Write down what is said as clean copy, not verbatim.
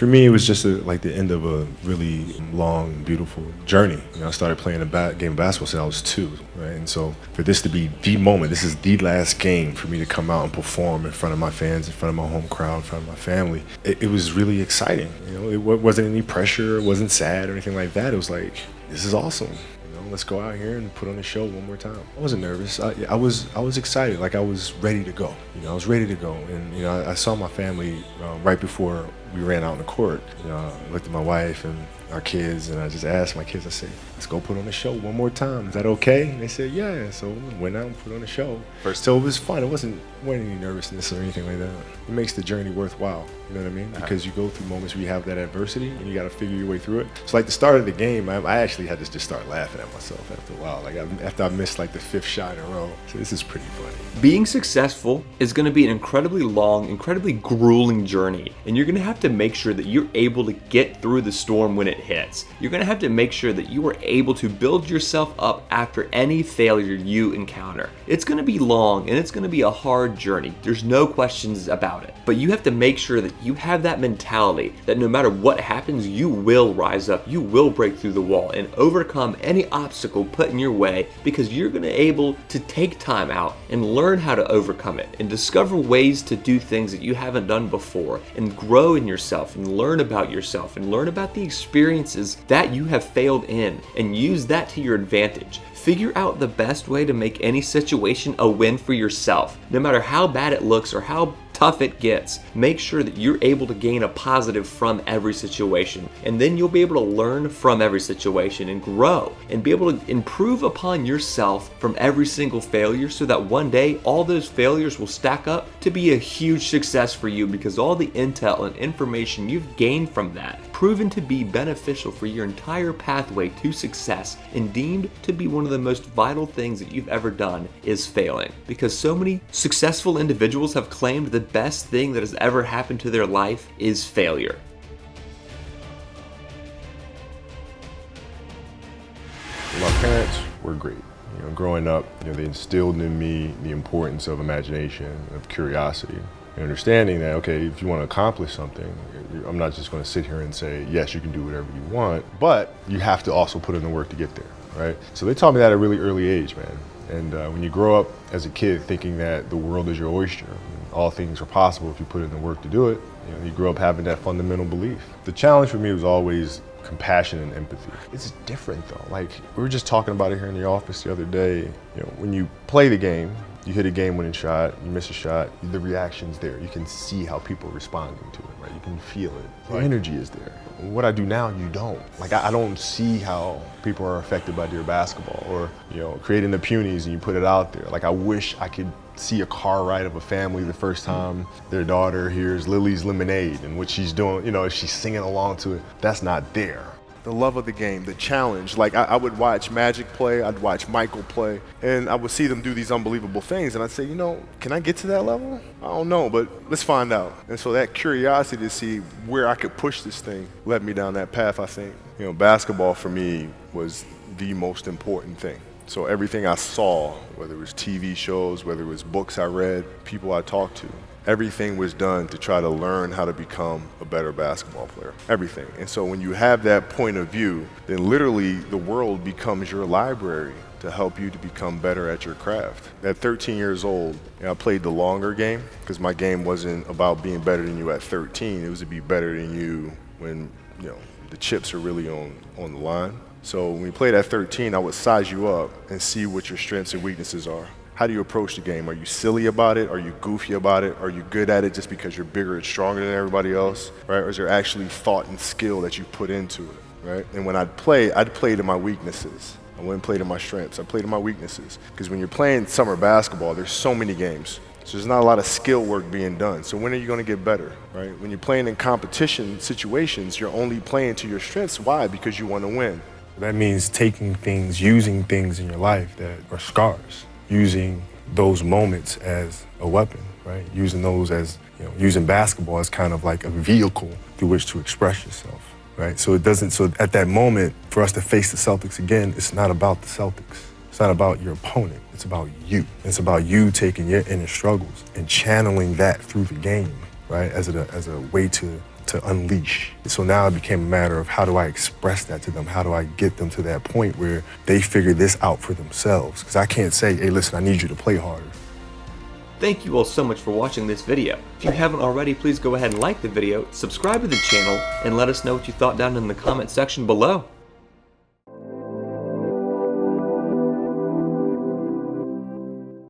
For me, it was just like the end of a really long, beautiful journey. I started playing a game of basketball since I was 2, right? And so for this to be the moment, this is the last game for me to come out and perform in front of my fans, in front of my home crowd, in front of my family. It was really exciting. It wasn't any pressure. It wasn't sad or anything like that. It was like, this is awesome. Let's go out here and put on a show one more time. I wasn't nervous. I was excited. Like I was ready to go. I was ready to go. And I saw my family right before we ran out in the court. I looked at my wife and our kids, and I just asked my kids. I said, "Let's go put on a show one more time. Is that okay?" And they said, "Yeah." So we went out and put on a show. So it was fun. It wasn't any nervousness or anything like that. It makes the journey worthwhile. You know what I mean? Because you go through moments where you have that adversity and you got to figure your way through it. So like the start of the game, I actually had to just start laughing at myself after a while. Like after I missed like the 5th shot in a row. So this is pretty funny. Being successful is going to be an incredibly long, incredibly grueling journey, and you're going to have to make sure that you're able to get through the storm when it hits. You're going to have to make sure that you are able to build yourself up after any failure you encounter. It's going to be long and it's going to be a hard journey. There's no questions about it. But you have to make sure that you have that mentality that no matter what happens, you will rise up, you will break through the wall and overcome any obstacle put in your way, because you're going to be able to take time out and learn how to overcome it and discover ways to do things that you haven't done before and grow in yourself and learn about yourself and learn about the experiences that you have failed in and use that to your advantage. Figure out the best way to make any situation a win for yourself. No matter how bad it looks or how tough it gets, make sure that you're able to gain a positive from every situation, and then you'll be able to learn from every situation and grow and be able to improve upon yourself from every single failure, so that one day all those failures will stack up to be a huge success for you, because all the intel and information you've gained from that proven to be beneficial for your entire pathway to success, and deemed to be one of the most vital things that you've ever done is failing. Because so many successful individuals have claimed the best thing that has ever happened to their life is failure. My parents were great. Growing up, they instilled in me the importance of imagination, of curiosity, and understanding that, okay, if you want to accomplish something, I'm not just going to sit here and say, yes, you can do whatever you want, but you have to also put in the work to get there, right? So they taught me that at a really early age, man. And when you grow up as a kid thinking that the world is your oyster, and all things are possible if you put in the work to do it, you grow up having that fundamental belief. The challenge for me was always compassion and empathy. It's different though. Like we were just talking about it here in the office the other day. When you play the game, you hit a game-winning shot, you miss a shot, the reaction's there. You can see how people are responding to it, right? You can feel it. The energy is there. What I do now, you don't. Like I don't see how people are affected by dear basketball, or creating the punies and you put it out there. Like I wish I could see a car ride of a family the first time their daughter hears Lily's Lemonade and what she's doing, she's singing along to it. That's not there. The love of the game, the challenge. Like I would watch Magic play, I'd watch Michael play, and I would see them do these unbelievable things, and I'd say, can I get to that level? I don't know, but let's find out. And so that curiosity to see where I could push this thing led me down that path, I think. Basketball for me was the most important thing. So everything I saw, whether it was TV shows, whether it was books I read, people I talked to, everything was done to try to learn how to become a better basketball player. Everything. And so when you have that point of view, then literally the world becomes your library to help you to become better at your craft. At 13 years old, I played the longer game, because my game wasn't about being better than you at 13. It was to be better than you when the chips are really on the line. So when we played at 13, I would size you up and see what your strengths and weaknesses are. How do you approach the game? Are you silly about it? Are you goofy about it? Are you good at it just because you're bigger and stronger than everybody else, right? Or is there actually thought and skill that you put into it, right? And when I'd play to my weaknesses. I wouldn't play to my strengths. I played to my weaknesses. Because when you're playing summer basketball, there's so many games. So there's not a lot of skill work being done. So when are you going to get better, right? When you're playing in competition situations, you're only playing to your strengths. Why? Because you want to win. That means taking things, using things in your life that are scars, using those moments as a weapon, right? Using those as, using basketball as kind of like a vehicle through which to express yourself, right? So at that moment, for us to face the Celtics again, it's not about the Celtics. It's not about your opponent. It's about you. It's about you taking your inner struggles and channeling that through the game, right? As a way to to unleash. So now it became a matter of how do I express that to them? How do I get them to that point where they figure this out for themselves? Because I can't say, hey, listen, I need you to play harder. Thank you all so much for watching this video. If you haven't already, please go ahead and like the video, subscribe to the channel, and let us know what you thought down in the comment section below.